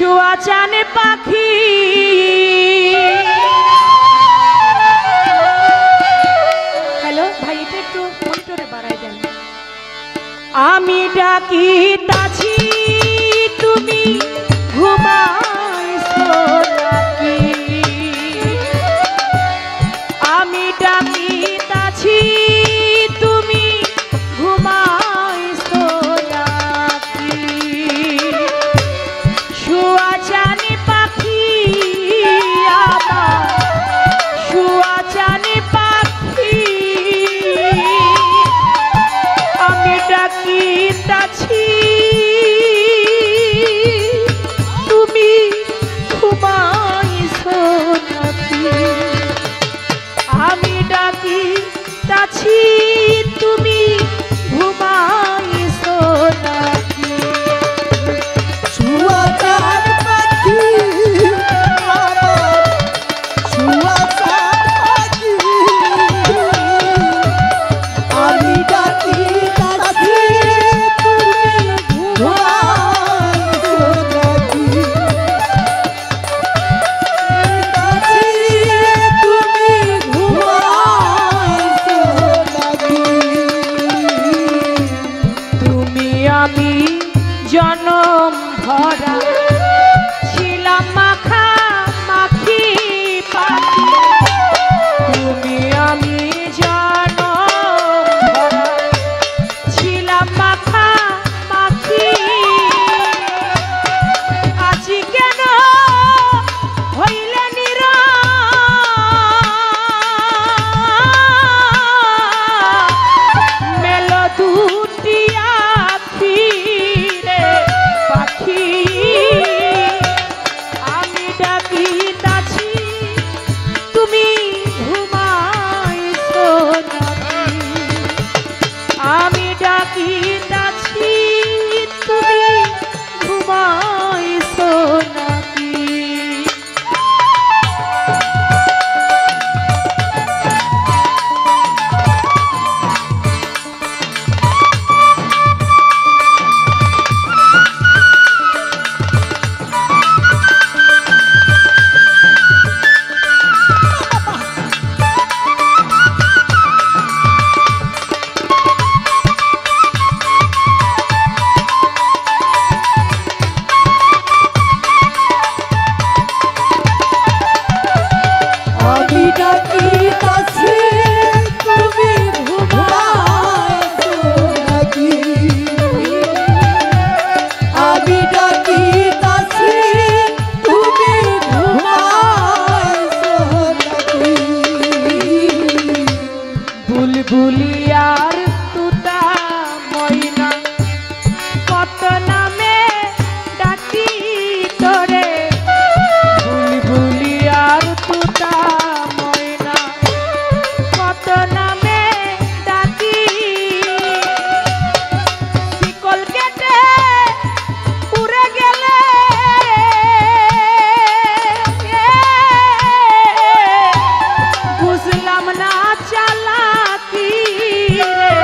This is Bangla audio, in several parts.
শুয়া চানে পাখি হ্যালো ভাই এটা একটু মনিটরে বাড়াই দেন। আমি ডাকিতাছি তুমি ঘুমাইছো নাকি, আমি ডাকিতাছি তুমি ঘুমাইছো নাকি, শুয়া জানি পাখি আমার শুয়া জানি পাখি, আমি ডাকিতাছি তুমি ঘুমাইছো নাকি, আমি ডাকিতাছি তুমি ঘুমাইছো নাকি, শুয়া চাঁদ পাখি আমার শুয়া চাঁদ পাখি, আমি ডাকিতাছি তুমি ঘুমাইছো নাকি, ডাকিতাছি তুমি ঘুমাইছো নাকি, তুমি আমি জনম ভরা ছিলাম মাখা মাখি পাখি, তুমি আমি জনম ভরা ছিলাম মাখা মাখি, আজি কেন হইলে নীরব, মেলো দুটি আখি রে পাখি, আমি ডাকিতাছি তুমি ঘুমাইছো নাকি, আমি ডাকিতাছি তুমি ঘুমাইছো নাকি। আমি ডাকিতাছি তুমি ঘুমাইছো নাকি, আমি ডাকিতাছি তুমি ঘুমাইছো নাকি, বুলবুলি আর তুতা ময়না কত নামে ডাকি তোরে, বুলবুলি আর তুতা ময়না কত নামে ডাকি, শিকল কেটে উড়ে গেলে বুঝলাম না চালাকি রে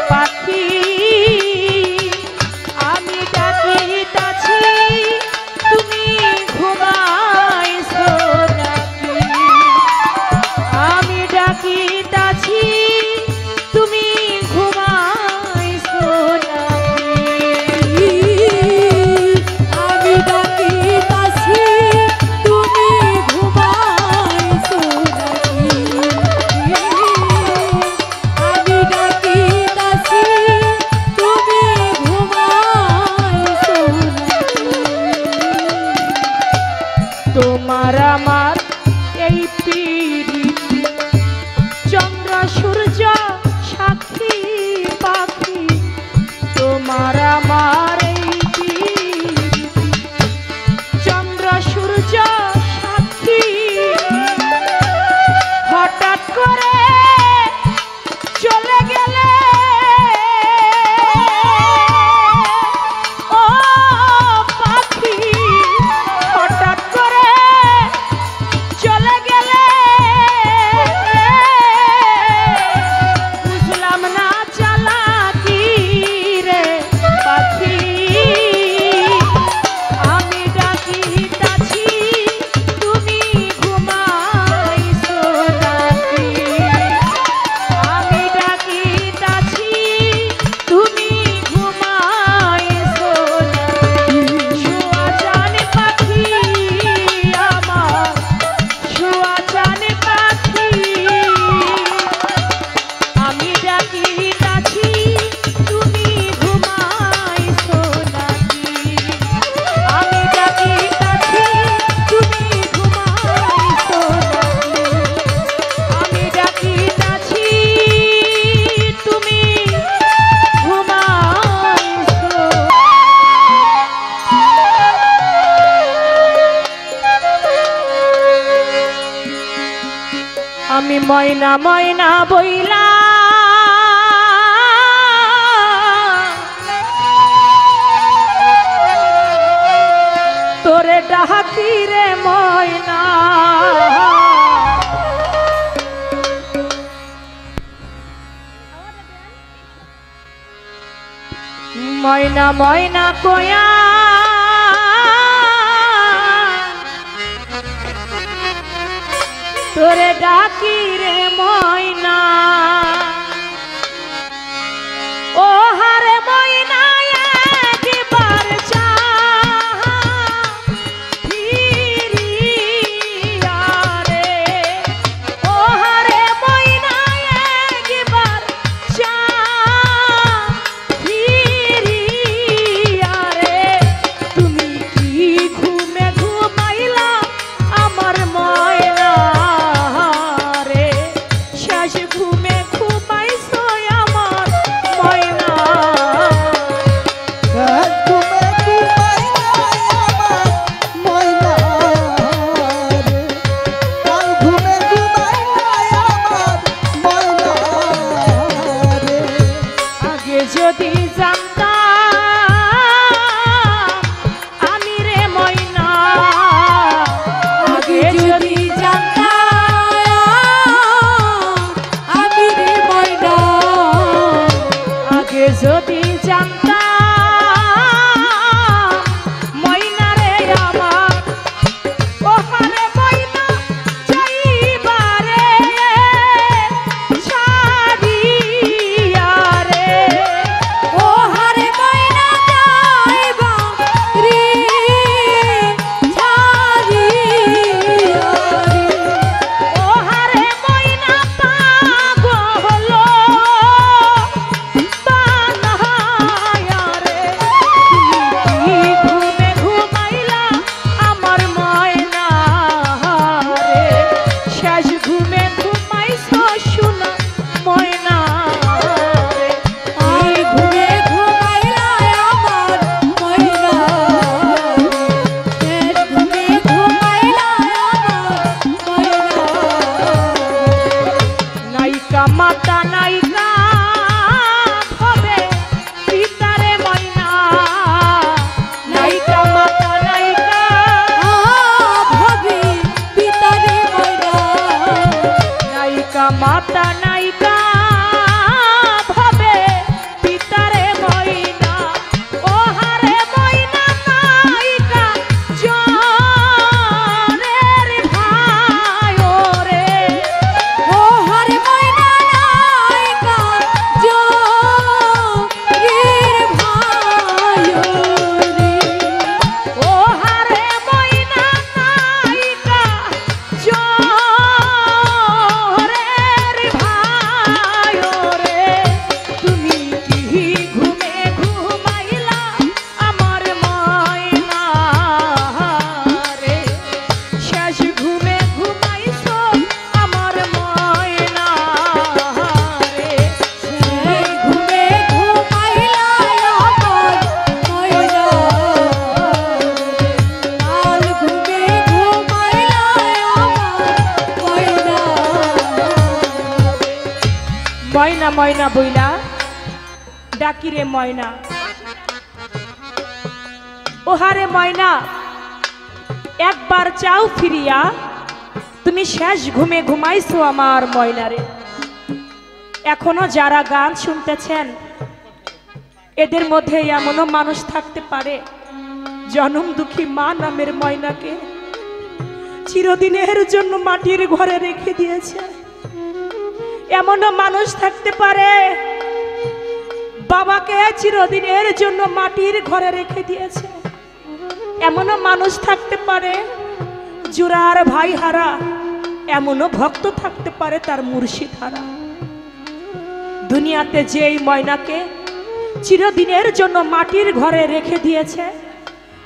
পাখি, আমি ডাকিতাছি তুমি ঘুমাইছো নাকি, আমি ডাকিতাছি তুমি ঘুমাইছো নাকি, আমি ডাকিতাছি তুমি ঘুমাইছো নাকি, আমি ডাকিতাছি তুমি ঘুমাইছো নাকি, তোমার আমার এই পীড়িতি চন্দ্র সূর্য সাক্ষী পাখি, তোমার আমার এই পীড়িতি চন্দ্র সূর্য সাক্ষী, হঠাৎ করে চলে গেলে ও পাখি, হঠাৎ করে চলে গেলে আমি ময়না ময়না বইলা তোরে ডাকি রে ময়না ময়না ময়না কয়া তোরে ডাকি রে ময়না ও হারে ময়না একবার চা ফিরিয়া রে ও হারে ময়না একবার চা ফিরিয়া রে তুমি কি ঘুমে ঘুমাইলা আমার ময়না রে শেষ ঘুমে ঘুমাইছো আমার ময়না আগে যদি জানতাম আমি রে ময়না আগে যদি আমি রে ময়না আগে যদি জানতাম ময়না রে আমার ওহারে ময়না যাইবারে ছাড়িয়া রে ও হারে ময়না যাইবা রে ছাড়িয়া রে ওহারে ময়না পাগল বানায়া রে তুমি ঘুমে ঘুমাইলা আমার ময়না রে শেষ ঘুমে ঘুমাইছো শোনা ময়না রে আর ঘুমে ঘুমাইলা আমার ময়না শেষ ঘুমে ঘুমাইলা আমার ময়না নাইকা মাতা নাইকা হবে পিতারে ময়না নাইকা মাতা নাইকা ভাবি পিতারে ময়না নাইকা মাতা নাইকা ভাবে পিতারে ময়না ওহারে ময়না নাইকা জনের ভাই ওরে ও হারে ময়না নাইকা জগের ভাই রে ওহারে ময়না নাইকা জনের ভাই ওরে তুমি কি ঘুমে ঘুমাইলা আমার ময়না রে শেষ ঘুমে ঘুমাইছো আমার ময়না রে সেই ঘুমে ঘুমাইলা আমার ময়না কাল ঘুমে ঘুমাইলা আমার ময়না ময়না ময়না বইলা ডাকি রে ময়না ওহারে ময়না একবার চাও ফিরিয়া তুমি শেষ ঘুমে ঘুমাইছো আমার ময়না রে এখনো যারা গান শুনতেছেন এদের মধ্যে এমনও মানুষ থাকতে পারে জনম দুঃখী মা নামের ময়নাকে চিরদিনের জন্য মাটির ঘরে রেখে দিয়েছে এমনও মানুষ থাকতে পারে বাবাকে চিরদিনের জন্য মাটির ঘরে রেখে দিয়েছে এমনও মানুষ থাকতে পারে জুরার ভাই হারা এমনও ভক্ত থাকতে পারে তার মুর্শিদ হারা দুনিয়াতে যেই ময়নাকে চিরদিনের জন্য মাটির ঘরে রেখে দিয়েছে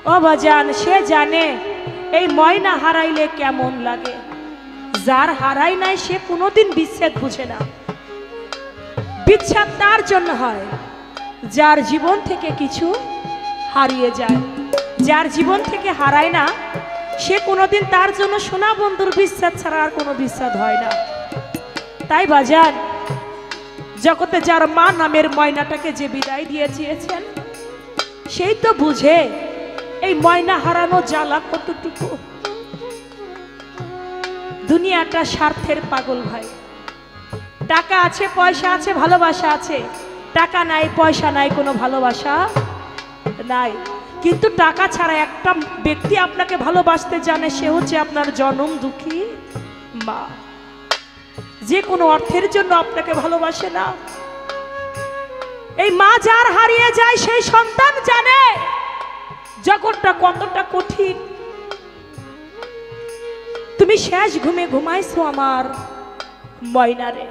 ও বাজান সে জানে এই ময়না হারাইলে কেমন লাগে যার হারাই নাই সে কোনোদিন বিচ্ছেদ বুঝে না বিচ্ছেদ তার জন্য হয় যার জীবন থেকে কিছু হারিয়ে যায় যার জীবন থেকে হারায় না সে কোনোদিন তার জন্য সোনা বন্ধুর বিচ্ছেদ ছাড়া আর কোনো বিচ্ছেদ হয় না তাই বাজান, জগতে যার মা নামের ময়নাটাকে যে বিদায় দিয়েছেন সেই তো বুঝে এই ময়না হারানো জ্বালা কতটুকু। দুনিয়াটা স্বার্থের পাগল ভাই। টাকা আছে, পয়সা আছে, ভালোবাসা আছে। টাকা নাই, পয়সা নাই, কোনো ভালোবাসা নাই। কিন্তু টাকা ছাড়া একটা ব্যক্তি আপনাকে ভালোবাসতে জানে, সে হচ্ছে আপনার জনম দুঃখী মা। যে কোনো অর্থের জন্য আপনাকে ভালোবাসে না। এই মা যার হারিয়ে যায় সেই সন্তান জানে জগৎটা কতটা কঠিন। তুমি শেষ ঘুমে ঘুমাইছো আমার ময়নারে।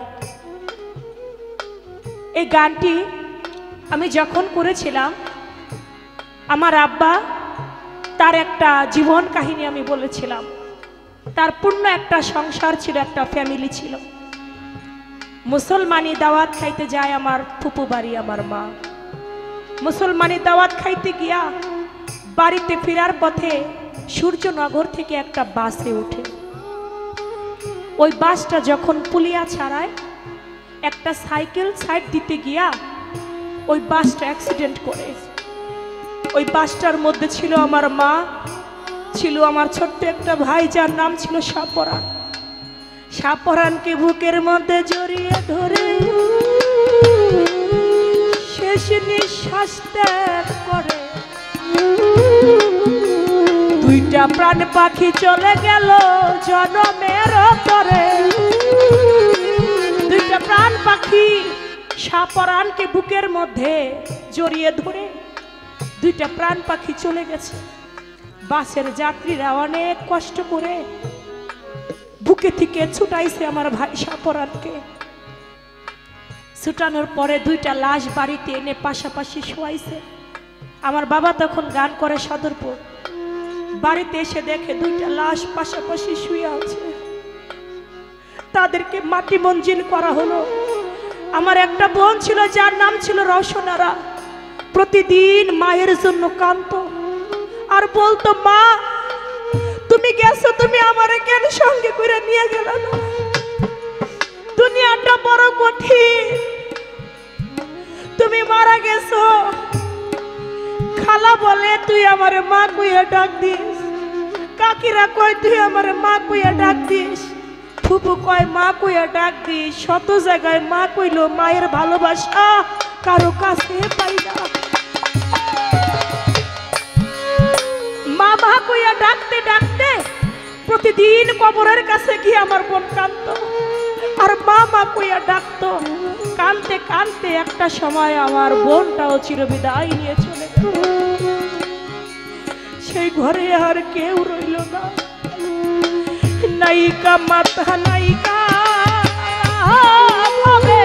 এই গানটি আমি যখন করেছিলাম, আমার আব্বা তার একটা জীবন কাহিনী আমি বলেছিলাম। তার পূর্ণ একটা সংসার ছিল, একটা ফ্যামিলি ছিল। মুসলমানি দাওয়াত খাইতে যায় আমার ফুপু বাড়ি, আমার মা। মুসলমানি দাওয়াত খাইতে গিয়া বাড়িতে ফেরার পথে সূর্যনগর থেকে একটা বাসে ওঠে। ওই বাসটা যখন পুলিয়া ছাড়ায়, একটা সাইকেল সাইড দিতে গিয়া ওই বাসটা অ্যাক্সিডেন্ট করে। ওই বাসটার মধ্যে ছিল আমার মা, ছিল আমার ছোট্ট একটা ভাই যার নাম ছিল সাপরান। সাপরানকে বুকের মধ্যে জড়িয়ে ধরে শেষ নিঃশ্বাস ত্যাগ করে। দুইটা প্রাণ পাখি চলে গেল জনমের তরে। দুইটা প্রাণ পাখি সাপরানকে বুকের মধ্যে জড়িয়ে ধরে দুইটা প্রাণ পাখি চলে গেছে। বাসের যাত্রীরা অনেক কষ্ট করে বুকে থেকে ছুটাইছে আমার ভাই সাপরানকে। ছুটানোর পরে দুইটা লাশ বাড়িতে এনে পাশাপাশি শোয়াইছে। আমার বাবা তখন গান করে সদরপুর। বাড়িতে এসে দেখে দুইটা লাশ পাশাপাশি শুয়ে আছে। তাদেরকে মাটি মঞ্জিল করা হলো। আমার একটা বোন ছিল যার নাম ছিল রওশনারা। প্রতিদিন মায়ের জন্য কাঁদতো আর বলতো, মা তুমি গেছো, তুমি আমারে কেন সঙ্গে করে নিয়ে গেল না? দুনিয়াটা বড় কঠিন, তুমি মারা গেছো। খালা বলে তুই আমারে মা কইয়া ডাক দিস। কাকিরা কয় তুই আমারে মা কইয়া ডাক দিস। ফুপু কয় মা কইয়া ডাক দিস। শত জায়গায় মা কইলো, মায়ের ভালোবাসা কারো কাছে পাই না। মা মা কইয়া ডাকতে ডাকতে প্রতিদিন কবরের কাছে গিয়ে আমার বোন কাঁদতো আর মা মা কইয়া ডাকতো। কাঁদতে কাঁদতে একটা সময় আমার বোনটাও চিরবিদায় নিয়ে চলে গেল। সেই ঘরে আর কেউ রইল না। নায়িকা মাথা নায়িকা হবে